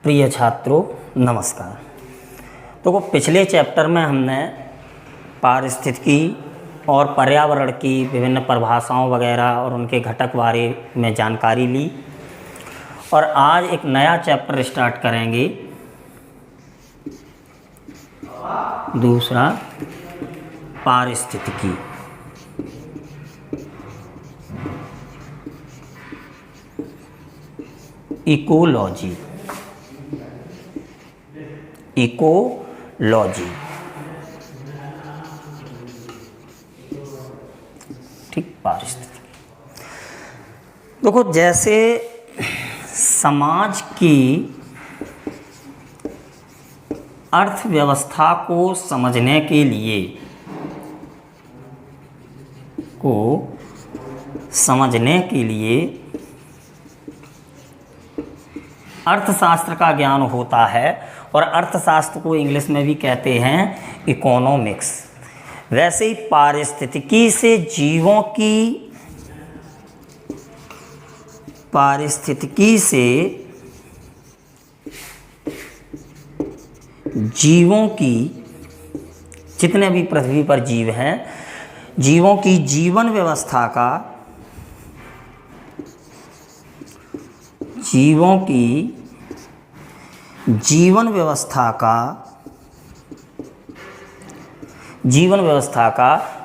प्रिय छात्रों नमस्कार। तो पिछले चैप्टर में हमने पारिस्थितिकी और पर्यावरण की विभिन्न परिभाषाओं वगैरह और उनके घटक बारे में जानकारी ली और आज एक नया चैप्टर स्टार्ट करेंगे, दूसरा पारिस्थितिकी। इकोलॉजी, इकोलॉजी, ठीक। पारिस्थितिकी देखो, जैसे समाज की अर्थव्यवस्था को समझने के लिए अर्थशास्त्र का ज्ञान होता है और अर्थशास्त्र को इंग्लिश में भी कहते हैं इकोनॉमिक्स। वैसे ही पारिस्थितिकी से जीवों की जितने भी पृथ्वी पर जीव हैं, जीवों की जीवन व्यवस्था का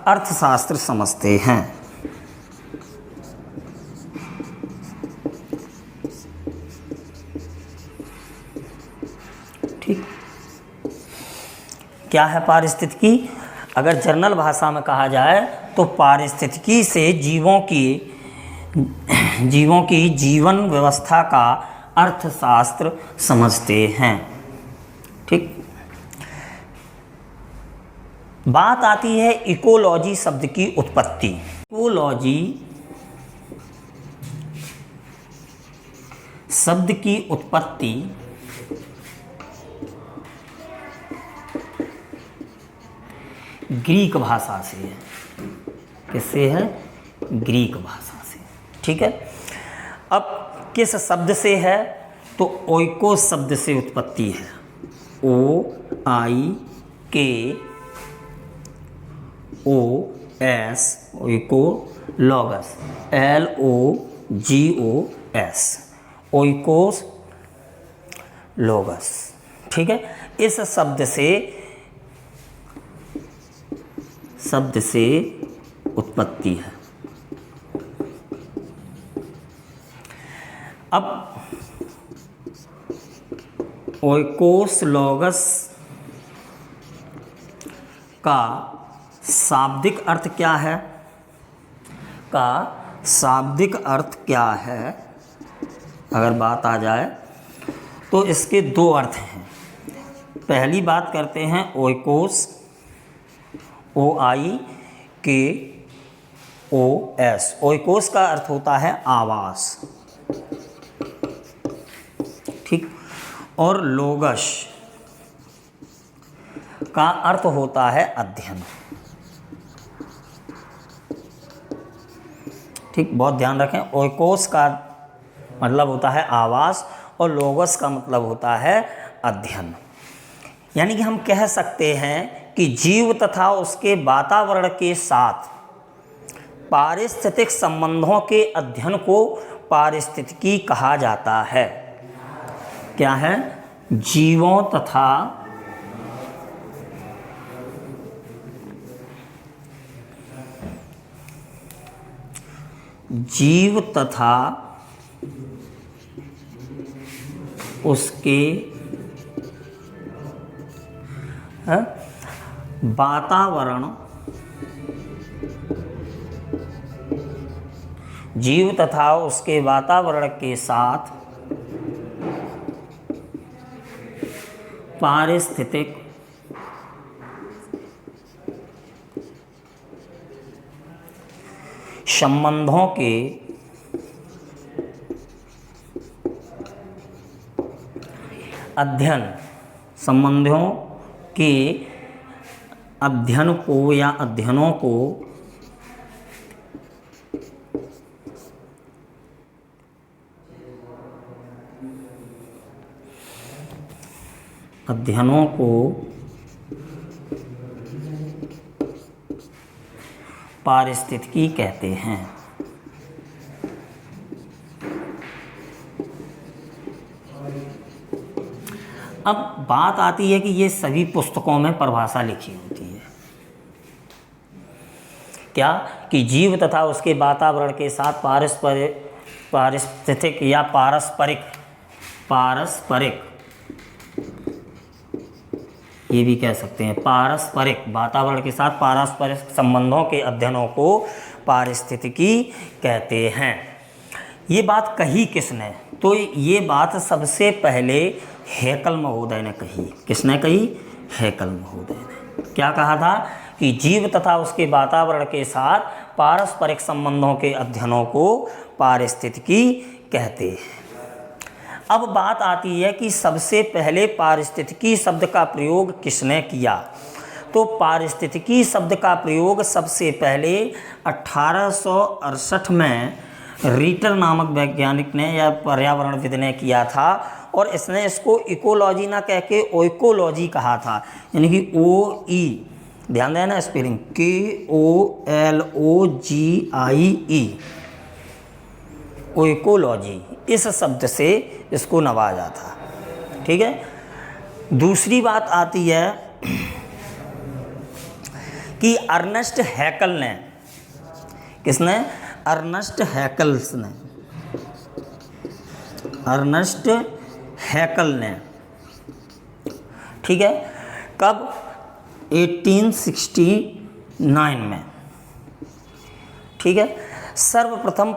अर्थशास्त्र समझते हैं। ठीक। क्या है पारिस्थितिकी? अगर जनरल भाषा में कहा जाए तो पारिस्थितिकी से जीवों की जीवन व्यवस्था का अर्थशास्त्र समझते हैं। ठीक। बात आती है इकोलॉजी शब्द की उत्पत्ति। इकोलॉजी शब्द की उत्पत्ति ग्रीक भाषा से है। किससे है? ग्रीक भाषा से। ठीक है। अब किस शब्द से है? तो ओइकोस शब्द से उत्पत्ति है। OIKOS, ओइकोलॉगस, LOGOS, oikos लोगस। ठीक है। इस शब्द से उत्पत्ति है। अब ओइकोस लोगस का शाब्दिक अर्थ क्या है? अगर बात आ जाए तो इसके दो अर्थ हैं। पहली बात करते हैं ओइकोस, OIKOS। ओइकोस का अर्थ होता है आवास। ठीक। और लोगस का अर्थ होता है अध्ययन। ठीक। बहुत ध्यान रखें, ओइकोस का मतलब होता है आवास और लोगस का मतलब होता है अध्ययन। यानी कि हम कह सकते हैं कि जीव तथा उसके वातावरण के साथ पारिस्थितिक संबंधों के अध्ययन को पारिस्थितिकी कहा जाता है। क्या है? जीव तथा उसके वातावरण, जीव तथा उसके वातावरण के साथ पारिस्थितिक संबंधों के अध्ययन को या अध्ययनों को अध्ययनों को पारिस्थितिकी कहते हैं। अब बात आती है कि ये सभी पुस्तकों में परिभाषा लिखी होती है क्या, कि जीव तथा उसके वातावरण के साथ पारिस्थितिक या पारस्परिक ये भी कह सकते हैं, पारस्परिक वातावरण के साथ पारस्परिक संबंधों के अध्ययनों को पारिस्थितिकी कहते हैं। ये बात कही किसने? तो ये बात सबसे पहले हैकल महोदय ने कही। किसने कही? हैकल महोदय ने। क्या कहा था? कि जीव तथा उसके वातावरण के साथ पारस्परिक संबंधों के अध्ययनों को पारिस्थितिकी कहते हैं। अब बात आती है कि सबसे पहले पारिस्थितिकी शब्द का प्रयोग किसने किया? तो पारिस्थितिकी शब्द का प्रयोग सबसे पहले 1868 में रीटर नामक वैज्ञानिक ने या पर्यावरणविद ने किया था, और इसने इसको इकोलॉजी ना कह के ओइकोलॉजी कहा था, यानी कि OE, ध्यान देना स्पेलिंग, KOLOGIE, ओइकोलॉजी, इस शब्द से इसको नवाजा था। ठीक है। दूसरी बात आती है कि अर्नेस्ट हैकल ने, किसने? अर्नेस्ट हैकल्स ने, अर्नेस्ट हैकल ने, ठीक है, कब? 1869 में। ठीक है। सर्वप्रथम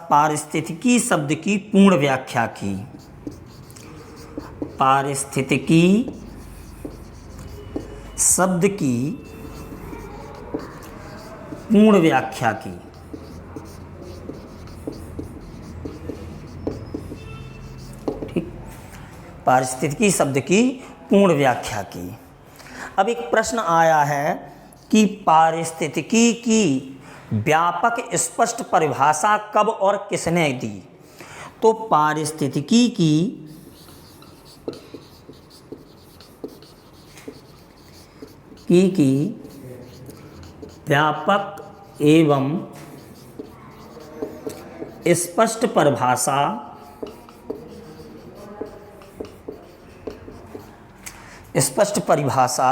पारिस्थितिकी शब्द की पूर्ण व्याख्या की। पारिस्थितिकी शब्द की पूर्ण व्याख्या की। ठीक, पारिस्थितिकी शब्द की पूर्ण व्याख्या की। अब एक प्रश्न आया है कि पारिस्थितिकी की व्यापक स्पष्ट परिभाषा कब और किसने दी? तो पारिस्थितिकी की व्यापक एवं स्पष्ट परिभाषा स्पष्ट परिभाषा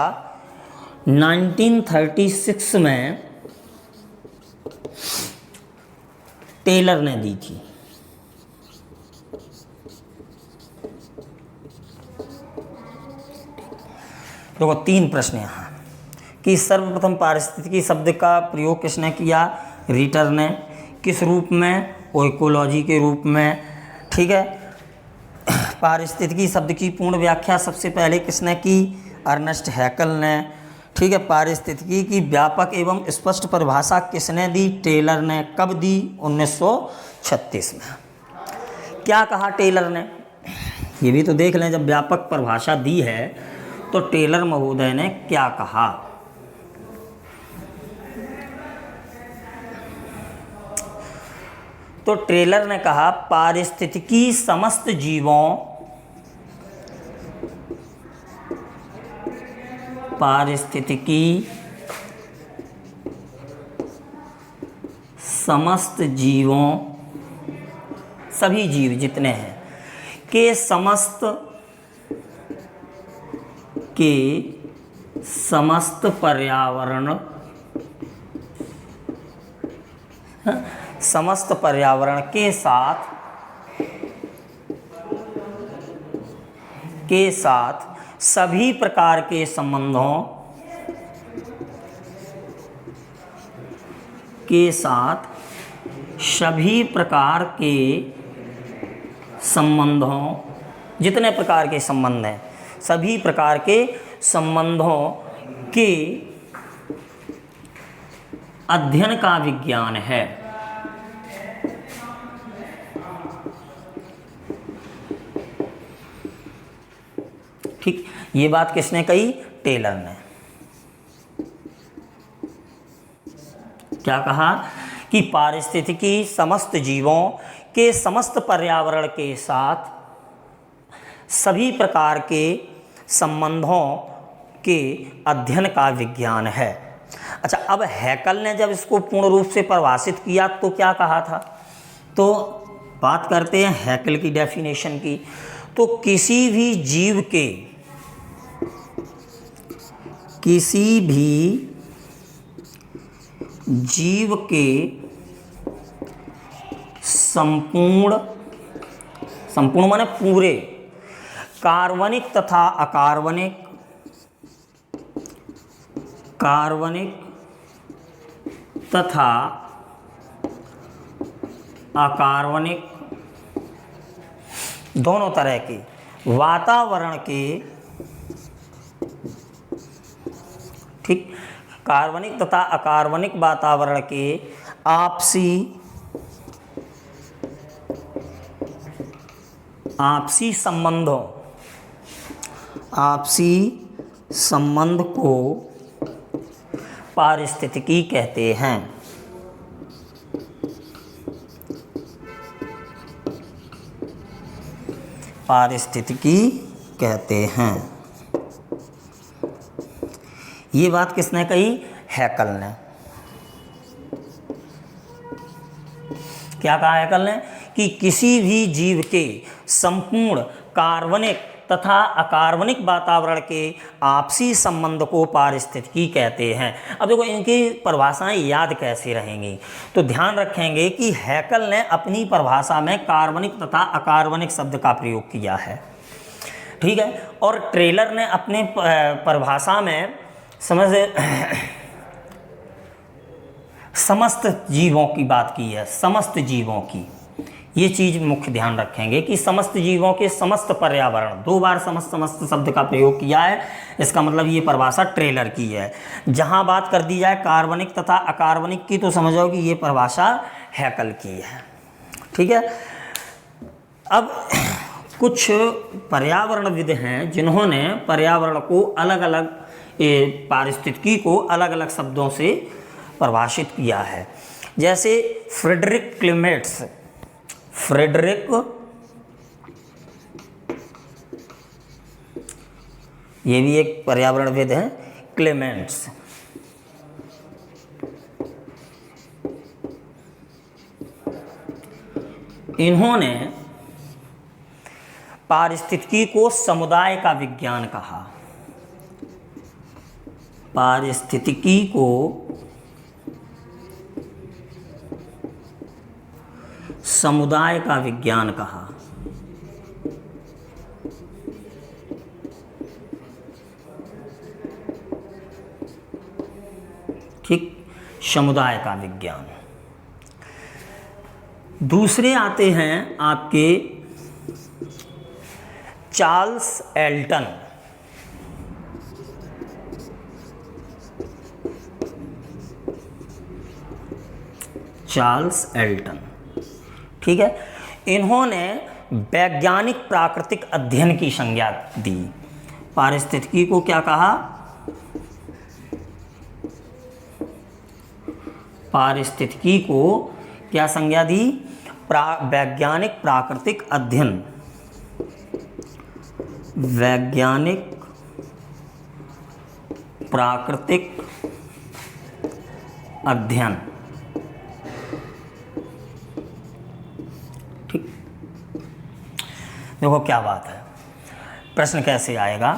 1936 में टेलर ने दी थी। देखो 3 प्रश्न यहाँ कि सर्वप्रथम पारिस्थितिकी शब्द का प्रयोग किसने किया? रीटर ने। किस रूप में? ओइकोलॉजी के रूप में। ठीक है। पारिस्थितिकी शब्द की पूर्ण व्याख्या सबसे पहले किसने की? अर्नेस्ट हैकल ने। ठीक है। पारिस्थितिकी की व्यापक एवं स्पष्ट परिभाषा किसने दी? टेलर ने। कब दी? 1936 में। क्या कहा टेलर ने? ये भी तो देख लें, जब व्यापक परिभाषा दी है तो टेलर महोदय ने क्या कहा? तो टेलर ने कहा पारिस्थितिकी समस्त जीवों सभी जीव जितने हैं के समस्त पर्यावरण के साथ सभी प्रकार के संबंधों जितने प्रकार के संबंध हैं, सभी प्रकार के संबंधों के अध्ययन का विज्ञान है। ठीक, ये बात किसने कही? टेलर ने। क्या कहा? कि पारिस्थितिकी समस्त जीवों के समस्त पर्यावरण के साथ सभी प्रकार के संबंधों के अध्ययन का विज्ञान है। अच्छा, अब हैकल ने जब इसको पूर्ण रूप से परिभाषित किया तो क्या कहा था? तो बात करते हैं हैकल की डेफिनेशन की। तो किसी भी जीव के संपूर्ण माने पूरे कार्बनिक तथा अकार्बनिक दोनों तरह के वातावरण के, ठीक, कार्बनिक तथा अकार्बनिक वातावरण के आपसी संबंध को पारिस्थितिकी कहते हैं। पारिस्थितिकी कहते हैं। ये बात किसने कही? हैकल ने। क्या कहा हैकल ने? कि किसी भी जीव के संपूर्ण कार्बनिक तथा अकार्बनिक वातावरण के आपसी संबंध को पारिस्थितिकी कहते हैं। अब देखो इनकी परिभाषाएं याद कैसे रहेंगी, तो ध्यान रखेंगे कि हैकल ने अपनी परिभाषा में कार्बनिक तथा अकार्बनिक शब्द का प्रयोग किया है, ठीक है, और ट्रेलर ने अपने परिभाषा में समस्त जीवों की बात की है, समस्त जीवों की। ये चीज़ मुख्य ध्यान रखेंगे कि समस्त जीवों के समस्त पर्यावरण, 2 बार समस्त शब्द का प्रयोग किया है, इसका मतलब ये परिभाषा ट्रेलर की है। जहाँ बात कर दी जाए कार्बनिक तथा अकार्बनिक की तो समझो कि ये परिभाषा हैकल की है, ठीक है। अब कुछ पर्यावरणविद हैं जिन्होंने पर्यावरण को अलग अलग, पारिस्थितिकी को अलग अलग शब्दों से परिभाषित किया है। जैसे फ्रेडरिक क्लेमेंट्स, ये भी एक पर्यावरणविद हैं, क्लेमेंट्स। इन्होंने पारिस्थितिकी को समुदाय का विज्ञान कहा। पारिस्थितिकी को समुदाय का विज्ञान कहा। ठीक, समुदाय का विज्ञान। दूसरे आते हैं आपके चार्ल्स एल्टन। चार्ल्स एल्टन, ठीक है। इन्होंने वैज्ञानिक प्राकृतिक अध्ययन की संज्ञा दी। पारिस्थितिकी को क्या कहा? पारिस्थितिकी को क्या संज्ञा दी? वैज्ञानिक प्राकृतिक अध्ययन। वैज्ञानिक प्राकृतिक अध्ययन, ठीक। देखो क्या बात है, प्रश्न कैसे आएगा।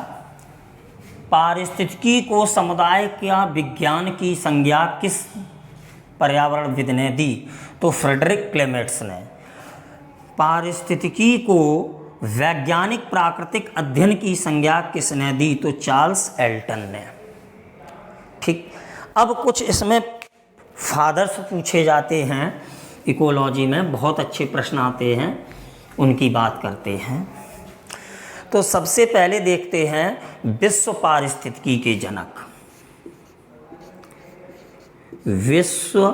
पारिस्थितिकी को समुदाय का विज्ञान की संज्ञा किस पर्यावरणविद ने दी? तो फ्रेडरिक क्लेमेंट्स ने। पारिस्थितिकी को वैज्ञानिक प्राकृतिक अध्ययन की संज्ञा किसने दी? तो चार्ल्स एल्टन ने, ठीक। अब कुछ इसमें फादर्स पूछे जाते हैं, इकोलॉजी में बहुत अच्छे प्रश्न आते हैं, उनकी बात करते हैं। तो सबसे पहले देखते हैं विश्व पारिस्थितिकी के जनक। विश्व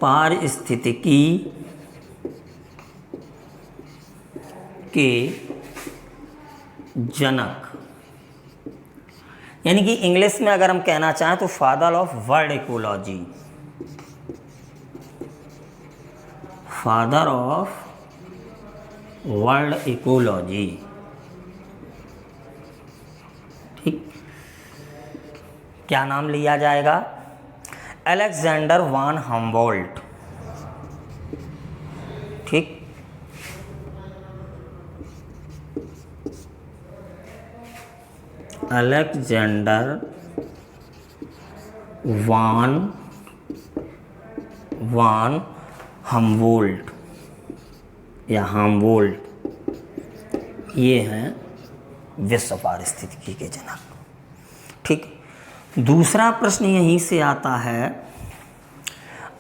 पारिस्थितिकी के जनक, यानी कि इंग्लिश में अगर हम कहना चाहें तो father of world ecology. Father of world ecology, क्या नाम लिया जाएगा? Alexander von Humboldt. ठीक, अलेक्जेंडर वान हम्बोल्ट या हम्बोल्ट, ये हैं विश्व पारिस्थितिकी के जनक। ठीक, दूसरा प्रश्न यहीं से आता है,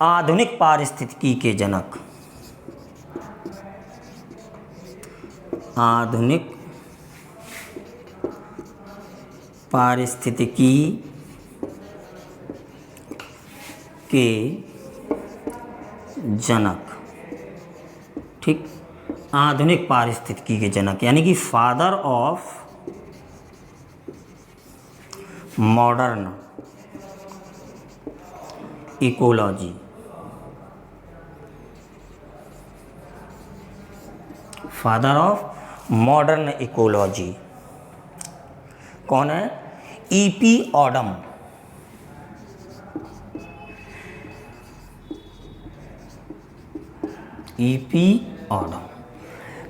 आधुनिक पारिस्थितिकी के जनक। आधुनिक पारिस्थितिकी के जनक। ठीक, आधुनिक पारिस्थितिकी के जनक यानी कि father of modern ecology. Father of modern ecology कौन है? ईपी ऑडम। ईपी ऑडम।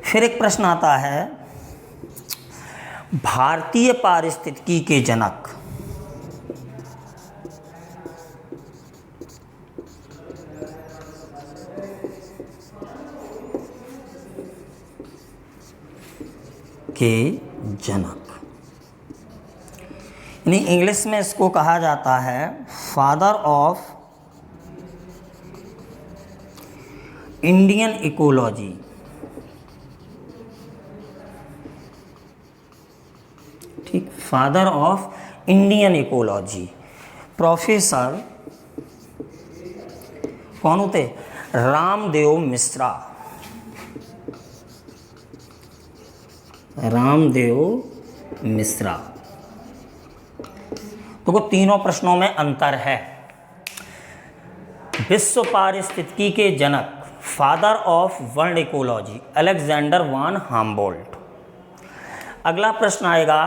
फिर एक प्रश्न आता है, भारतीय पारिस्थितिकी के जनक। के जनक यानी इंग्लिश में इसको कहा जाता है फादर ऑफ इंडियन इकोलॉजी। ठीक, father of Indian ecology professor कौन होते? रामदेव मिश्रा। रामदेव मिश्रा। तो तीनों प्रश्नों में अंतर है। विश्व पारिस्थितिकी के जनक father of world ecology Alexander von Humboldt. अगला प्रश्न आएगा,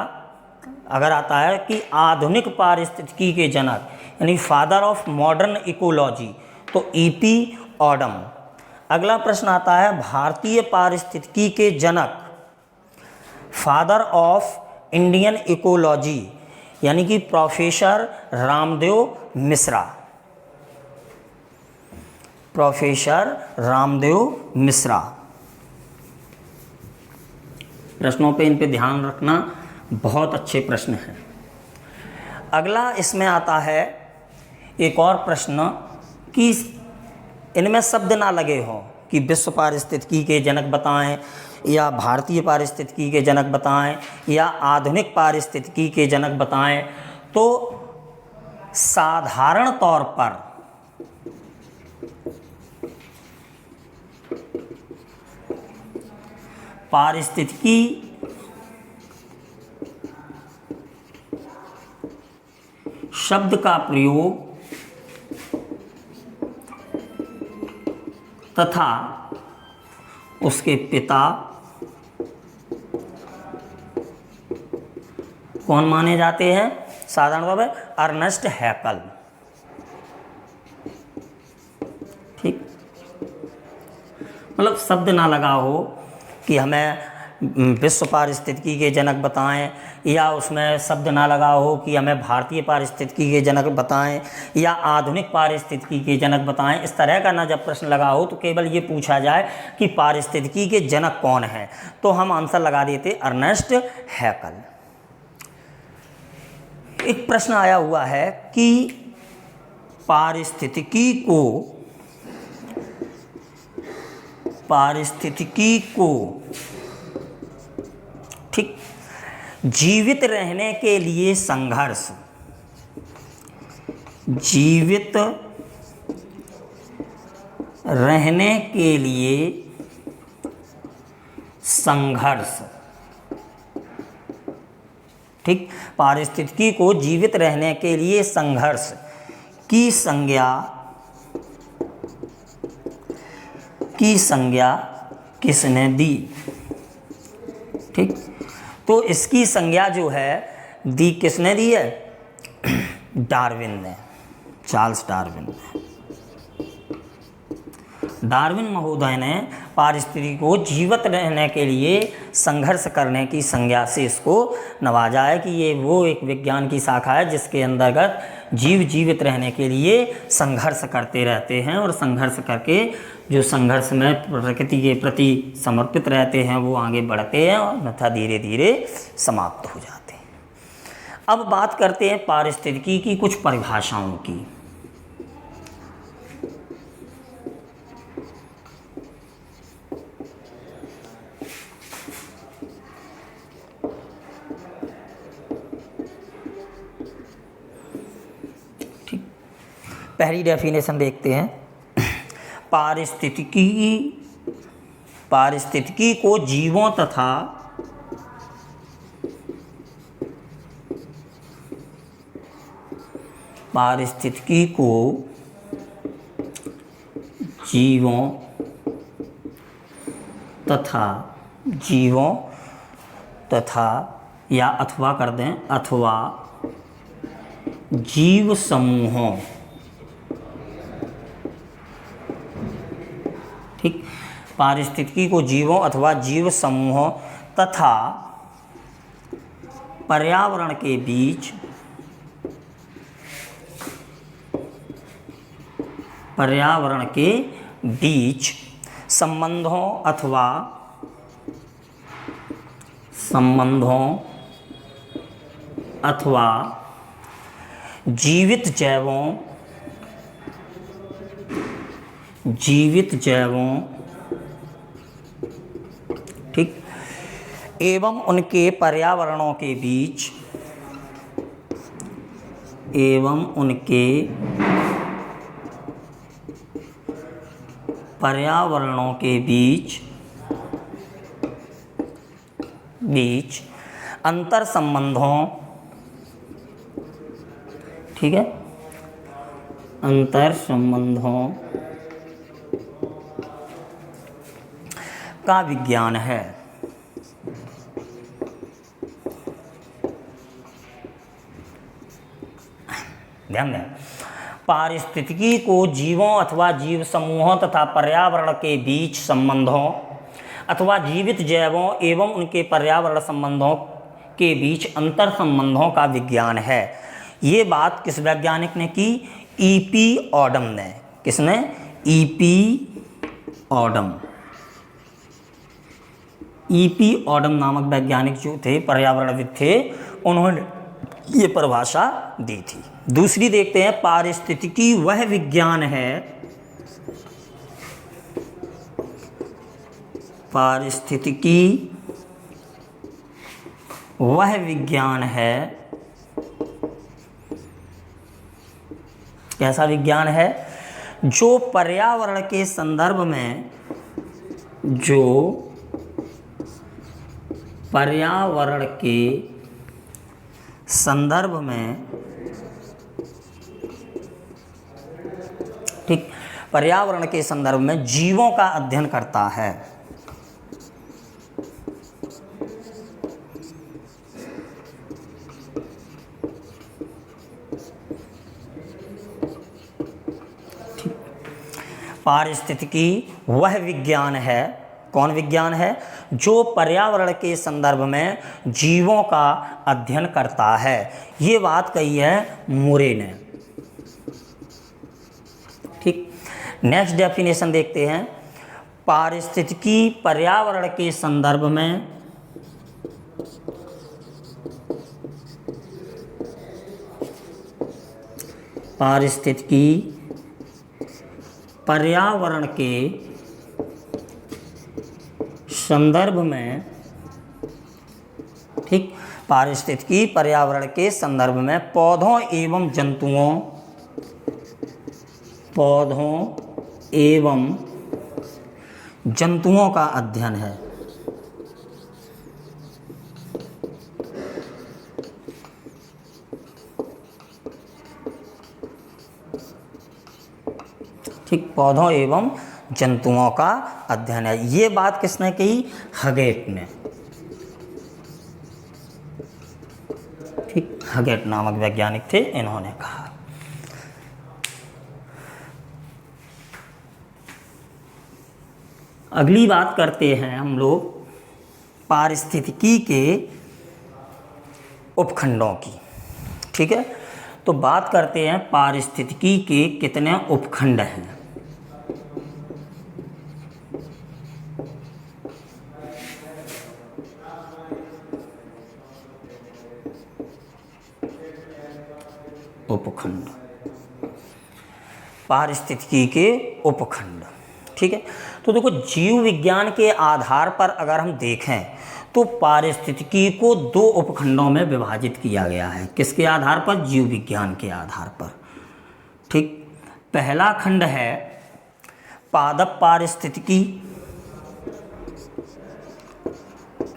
अगर आता है कि आधुनिक पारिस्थितिकी के जनक यानी फादर ऑफ मॉडर्न इकोलॉजी, तो ईपी ऑडम। अगला प्रश्न आता है भारतीय पारिस्थितिकी के जनक फादर ऑफ इंडियन इकोलॉजी यानी कि प्रोफेसर रामदेव मिश्रा। प्रोफेसर रामदेव मिश्रा। प्रश्नों पे इन पे ध्यान रखना, बहुत अच्छे प्रश्न हैं। अगला इसमें आता है एक और प्रश्न कि इनमें शब्द ना लगे हों कि विश्व पारिस्थितिकी के जनक बताएं या भारतीय पारिस्थितिकी के जनक बताएं या आधुनिक पारिस्थितिकी के जनक बताएं। तो साधारण तौर पर पारिस्थितिकी शब्द का प्रयोग तथा उसके पिता कौन माने जाते हैं? साधारण तौर पर अर्नेस्ट हैकल। ठीक, मतलब शब्द ना लगा हो कि हमें विश्व पारिस्थितिकी के जनक बताएं या उसमें शब्द ना लगा हो कि हमें भारतीय पारिस्थितिकी के जनक बताएं या आधुनिक पारिस्थितिकी के जनक बताएं। इस तरह का ना जब प्रश्न लगा हो तो केवल ये पूछा जाए कि पारिस्थितिकी के जनक कौन हैं, तो हम आंसर लगा देते अर्नेस्ट हैकल। एक प्रश्न आया हुआ है कि पारिस्थितिकी को ठीक जीवित रहने के लिए संघर्ष, जीवित रहने के लिए संघर्ष। ठीक, पारिस्थितिकी को जीवित रहने के लिए संघर्ष की संज्ञा किसने दी? ठीक, तो इसकी संज्ञा जो है दी किसने दी है? डार्विन ने, चार्ल्स डार्विन ने। डार्विन महोदय ने पारिस्थितिकी को जीवित रहने के लिए संघर्ष करने की संज्ञा से इसको नवाजा है कि ये वो एक विज्ञान की शाखा है जिसके अंतर्गत जीव जीवित रहने के लिए संघर्ष करते रहते हैं और संघर्ष करके जो संघर्ष में प्रकृति के प्रति समर्पित रहते हैं वो आगे बढ़ते हैं और अन्यथा धीरे धीरे समाप्त हो जाते हैं। अब बात करते हैं पारिस्थितिकी की कुछ परिभाषाओं की। पहली डेफिनेशन देखते हैं। पारिस्थितिकी को जीवों तथा पारिस्थितिकी को जीवों तथा या अथवा कर दें, अथवा जीव समूहों, ठीक, पारिस्थितिकी को जीवों अथवा जीव समूहों तथा पर्यावरण के बीच संबंधों अथवा जीवित जैवों, ठीक, एवं उनके पर्यावरणों के बीच अंतर संबंधों, ठीक है, अंतर संबंधों का विज्ञान है। ध्यान दें, पारिस्थितिकी को जीवों अथवा जीव समूहों तथा पर्यावरण के बीच संबंधों अथवा जीवित जैवों एवं उनके पर्यावरण संबंधों के बीच अंतर संबंधों का विज्ञान है। ये बात किस वैज्ञानिक ने की? ई.पी. ऑडम ने। किसने? ई.पी. ऑडम। ई.पी. ऑडम नामक वैज्ञानिक जो थे, पर्यावरणविद थे, उन्होंने ये परिभाषा दी थी। दूसरी देखते हैं, पारिस्थितिकी वह विज्ञान है, पारिस्थितिकी वह विज्ञान है, कैसा विज्ञान है? जो पर्यावरण के संदर्भ में, ठीक, पर्यावरण के संदर्भ में जीवों का अध्ययन करता है। पारिस्थितिकी वह विज्ञान है, कौन विज्ञान है? जो पर्यावरण के संदर्भ में जीवों का अध्ययन करता है। ये बात कही है मुरे ने। ठीक, नेक्स्ट डेफिनेशन देखते हैं। पारिस्थितिकी पर्यावरण के संदर्भ में पर्यावरण के संदर्भ में, ठीक, पारिस्थितिकी पर्यावरण के संदर्भ में पौधों एवं जंतुओं का अध्ययन है। ठीक, पौधों एवं जंतुओं का अध्ययन है। ये बात किसने कही? हगेट ने। ठीक, हगेट नामक वैज्ञानिक थे, इन्होंने कहा। अगली बात करते हैं हम लोग पारिस्थितिकी के उपखंडों की। ठीक है, तो बात करते हैं पारिस्थितिकी के कितने उपखंड हैं। उपखंड, पारिस्थितिकी के उपखंड। ठीक है, तो देखो जीव विज्ञान के आधार पर अगर हम देखें तो पारिस्थितिकी को दो उपखंडों में विभाजित किया गया है। किसके आधार पर? जीव विज्ञान के आधार पर। ठीक, पहला खंड है पादप पारिस्थितिकी,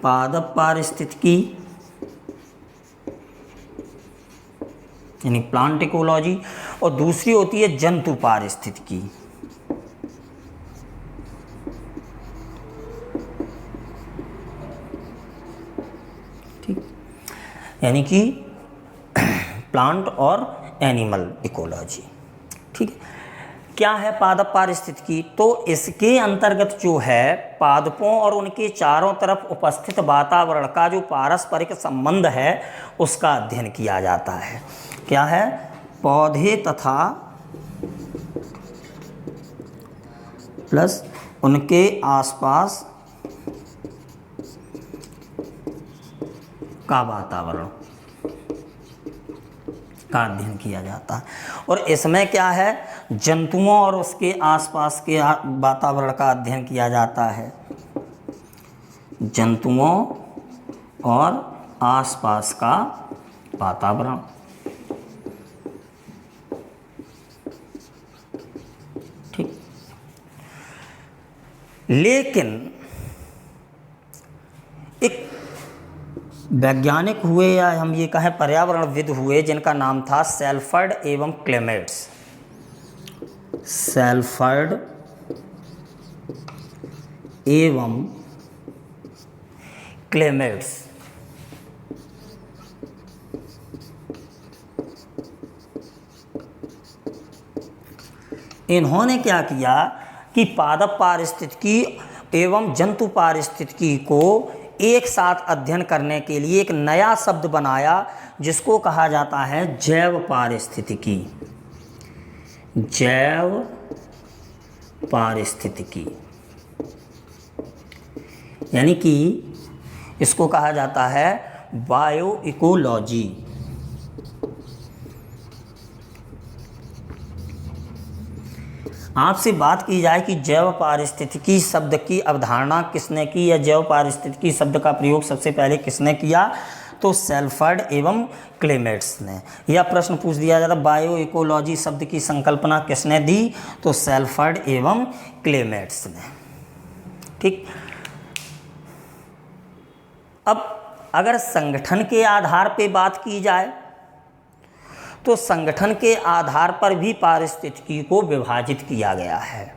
पादप पारिस्थितिकी यानी प्लांट इकोलॉजी, और दूसरी होती है जंतु पारिस्थितिकी। ठीक, यानी कि प्लांट और एनिमल इकोलॉजी। ठीक है, क्या है पादप पारिस्थितिकी? तो इसके अंतर्गत जो है पादपों और उनके चारों तरफ उपस्थित वातावरण का जो पारस्परिक संबंध है उसका अध्ययन किया जाता है। क्या है? पौधे तथा प्लस उनके आसपास का वातावरण का अध्ययन किया जाता है। और इसमें क्या है? जंतुओं और उसके आसपास के वातावरण का अध्ययन किया जाता है। जंतुओं और आसपास का वातावरण। ठीक, लेकिन एक वैज्ञानिक हुए या हम ये कहें पर्यावरणविद हुए जिनका नाम था सेल्फर्ड एवं क्लेमेट्स। सेल्फर्ड एवं क्लेमेट्स। इन्होंने क्या किया कि पादप पारिस्थितिकी एवं जंतु पारिस्थितिकी को एक साथ अध्ययन करने के लिए एक नया शब्द बनाया जिसको कहा जाता है जैव पारिस्थितिकी। जैव पारिस्थितिकी यानी कि इसको कहा जाता है बायो इकोलॉजी। आपसे बात की जाए कि जैव पारिस्थितिकी शब्द की अवधारणा किसने की या जैव पारिस्थितिकी शब्द का प्रयोग सबसे पहले किसने किया, तो सेल्फर्ड एवं क्लेमेट्स ने। यह प्रश्न पूछ दिया जाता बायो इकोलॉजी शब्द की संकल्पना किसने दी, तो सेल्फर्ड एवं क्लेमेट्स ने। ठीक, अब अगर संगठन के आधार पे बात की जाए तो संगठन के आधार पर भी पारिस्थितिकी को विभाजित किया गया है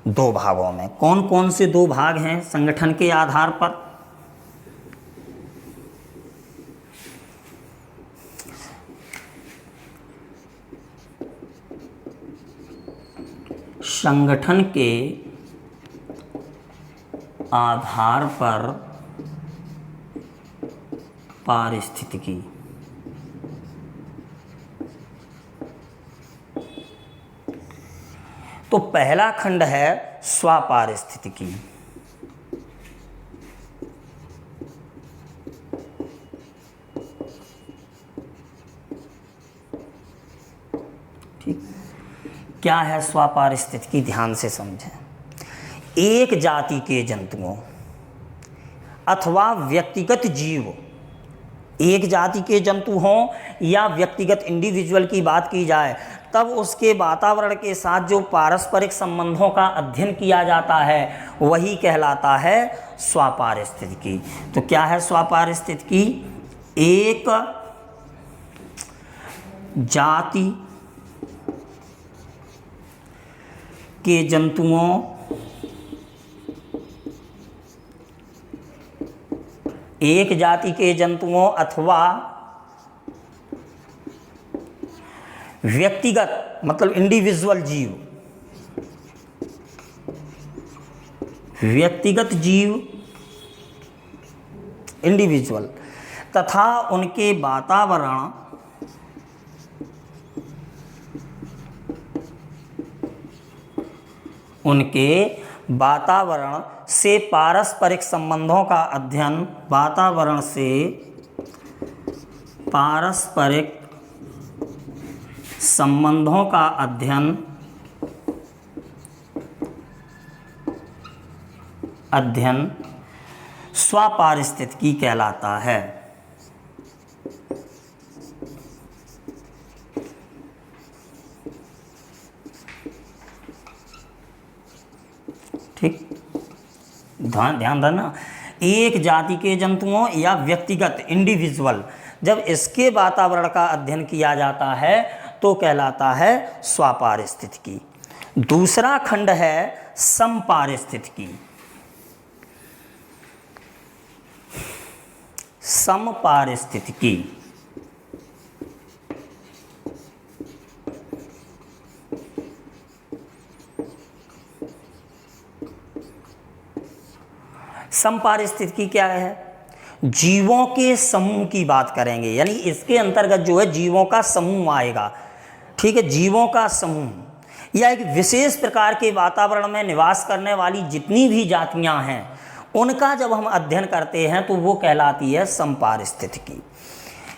दो भागों में। कौन कौन से दो भाग हैं संगठन के आधार पर? संगठन के आधार पर पारिस्थितिकी। तो पहला खंड है स्वपारिस्थितिकी। ठीक, क्या है स्वपारिस्थितिकी? ध्यान से समझें। एक जाति के जंतुओं अथवा व्यक्तिगत जीव, एक जाति के जंतु हों या व्यक्तिगत इंडिविजुअल की बात की जाए, तब उसके वातावरण के साथ जो पारस्परिक संबंधों का अध्ययन किया जाता है वही कहलाता है स्वपारिस्थितिकी। तो क्या है स्वपारिस्थितिकी? एक जाति के जंतुओं एक जाति के जंतुओं अथवा व्यक्तिगत मतलब इंडिविजुअल जीव, व्यक्तिगत जीव इंडिविजुअल, तथा उनके वातावरण से पारस्परिक संबंधों का अध्ययन, वातावरण से पारस्परिक संबंधों का अध्ययन स्वपारिस्थितिकी कहलाता है। ठीक, ध्यान देना, एक जाति के जंतुओं या व्यक्तिगत इंडिविजुअल, जब इसके वातावरण का अध्ययन किया जाता है तो कहलाता है स्वपारिस्थितिकी। दूसरा खंड है समपारिस्थितिकी। समपारिस्थितिकी समपारिस्थितिकी क्या है? जीवों के समूह की बात करेंगे, यानी इसके अंतर्गत जो है जीवों का समूह आएगा। ठीक है, जीवों का समूह या एक विशेष प्रकार के वातावरण में निवास करने वाली जितनी भी जातियां हैं उनका जब हम अध्ययन करते हैं तो वो कहलाती है समपारिस्थितिकी।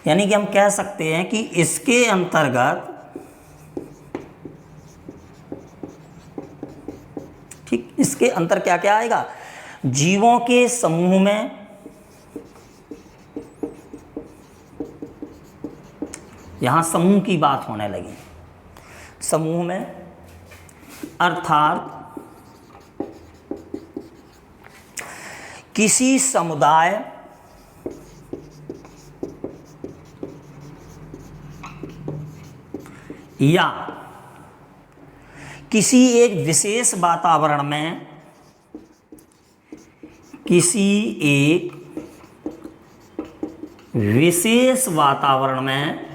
यानी कि हम कह सकते हैं कि इसके अंतर्गत, ठीक, इसके अंतर क्या क्या आएगा? जीवों के समूह में यहां समूह की बात होने लगी, समूह में अर्थात किसी समुदाय या किसी एक विशेष वातावरण में, किसी एक विशेष वातावरण में,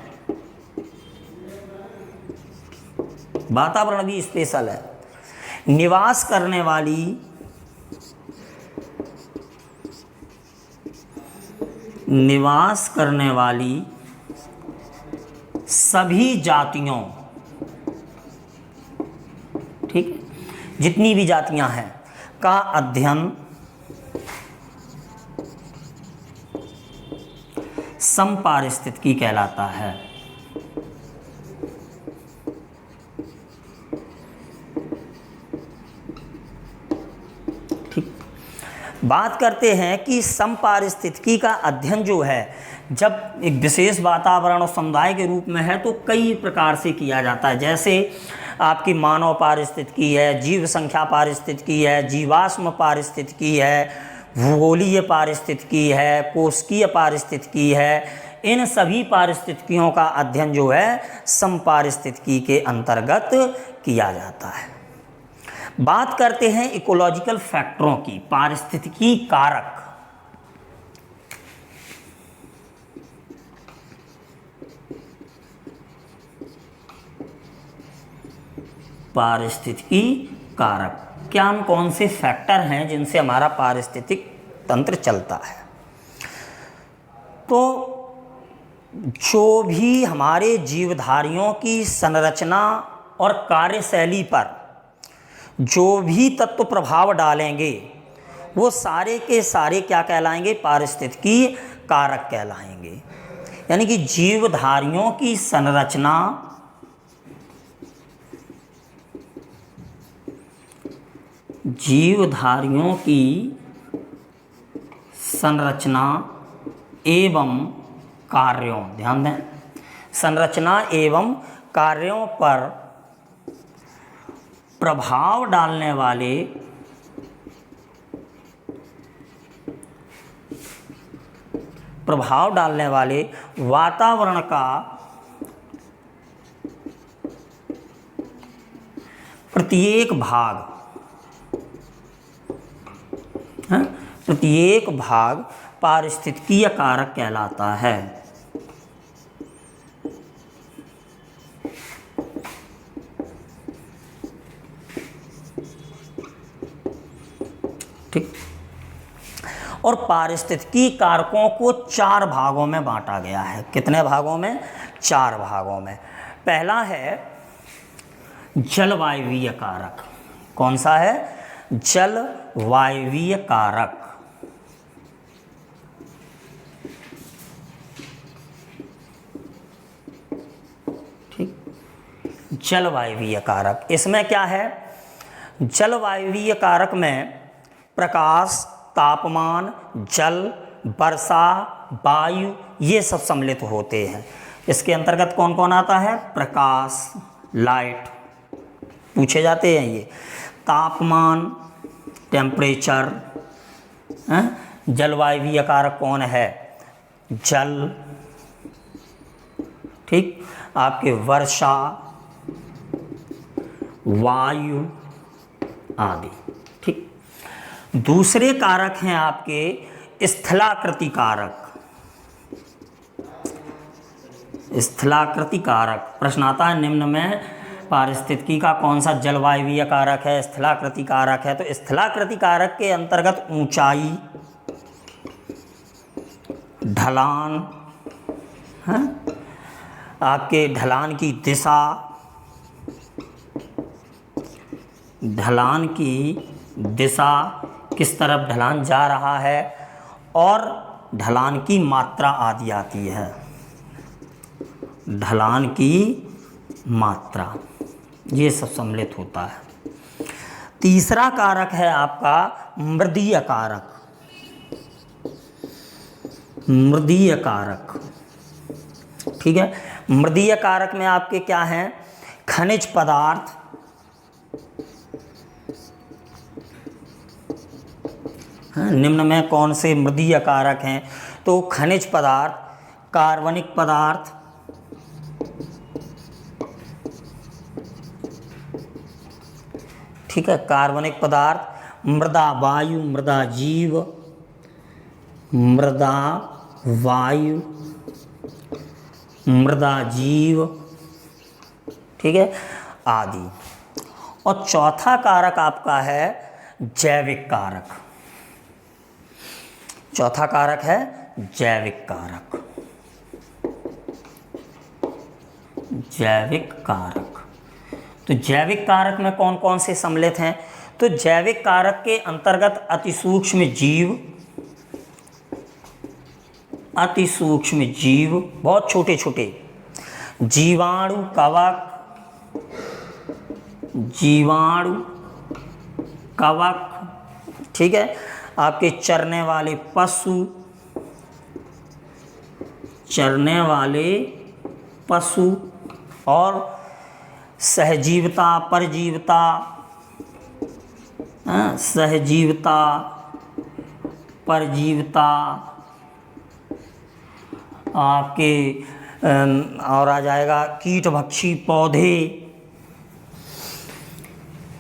वातावरण भी स्पेशल है, निवास करने वाली सभी जातियों, ठीक, जितनी भी जातियां हैं का अध्ययन समपारिस्थितिकी कहलाता है। ठीक, बात करते हैं कि समपारिस्थितिकी का अध्ययन जो है जब एक विशेष वातावरण और समुदाय के रूप में है तो कई प्रकार से किया जाता है। जैसे आपकी मानव पारिस्थितिकी है, जीव संख्या पारिस्थितिकी है, जीवाश्म पारिस्थितिकी है, भूगोलीय पारिस्थितिकी है, कोशिकीय पारिस्थितिकी है। इन सभी पारिस्थितिकियों का अध्ययन जो है समपारिस्थितिकी के अंतर्गत किया जाता है। बात करते हैं इकोलॉजिकल फैक्टरों की, पारिस्थितिकी कारक। पारिस्थितिकी कारक क्या, कौन से फैक्टर हैं जिनसे हमारा पारिस्थितिक तंत्र चलता है? तो जो भी हमारे जीवधारियों की संरचना और कार्यशैली पर जो भी तत्व प्रभाव डालेंगे वो सारे के सारे क्या कहलाएंगे? पारिस्थितिकी कारक कहलाएंगे। यानी कि जीवधारियों की संरचना, जीवधारियों की संरचना एवं कार्यों, ध्यान दें, संरचना एवं कार्यों पर प्रभाव डालने वाले वातावरण का प्रत्येक भाग पारिस्थितिकीय कारक कहलाता है। ठीक। और पारिस्थितिकी कारकों को 4 भागों में बांटा गया है। कितने भागों में? 4 भागों में। पहला है जलवायवीय कारक। कौन सा है? जलवायवीय कारक। ठीक, जलवायवीय कारक। इसमें क्या है? जलवायवीय कारक में प्रकाश, तापमान, जल, वर्षा, वायु, ये सब सम्मिलित होते हैं। इसके अंतर्गत कौन कौन आता है? प्रकाश, लाइट पूछे जाते हैं ये, तापमान, टेम्परेचर। जलवायवीय कारक कौन है? जल, ठीक, आपके वर्षा, वायु आदि। ठीक। दूसरे कारक हैं आपके स्थलाकृति कारक। स्थलाकृति कारक प्रश्न आता है निम्न में पारिस्थितिकी का कौन सा जलवायवीय कारक है? स्थलाकृति कारक है। तो स्थलाकृति कारक के अंतर्गत ऊंचाई, ढलान, है आपके ढलान की दिशा, ढलान की दिशा, किस तरफ ढलान जा रहा है, और ढलान की मात्रा आदि आती है। ढलान की मात्रा, ये सब सम्मिलित होता है। तीसरा कारक है आपका मृदीय कारक। मृदीय कारक, ठीक है। मृदीय कारक में आपके क्या हैं? खनिज पदार्थ, निम्न में कौन से मृदीय कारक हैं? तो खनिज पदार्थ, कार्बनिक पदार्थ, ठीक है, कार्बनिक पदार्थ, मृदा वायु, मृदा जीव, मृदा वायु, मृदा जीव, ठीक है, आदि। और चौथा कारक आपका है जैविक कारक। चौथा कारक है जैविक कारक। जैविक कारक, तो जैविक कारक में कौन कौन से सम्मिलित हैं? तो जैविक कारक के अंतर्गत अति सूक्ष्म जीव, अति सूक्ष्म जीव, बहुत छोटे छोटे जीवाणु, कवक, जीवाणु, कवक, ठीक है, आपके चरने वाले पशु, चरने वाले पशु, और सहजीवता, परजीवता, सहजीवता, परजीवता, आपके और आ जाएगा कीटभक्षी पौधे,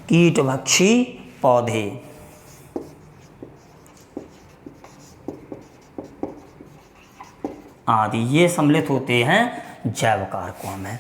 कीटभक्षी पौधे आदि, ये सम्मिलित होते हैं जैव कारकों में।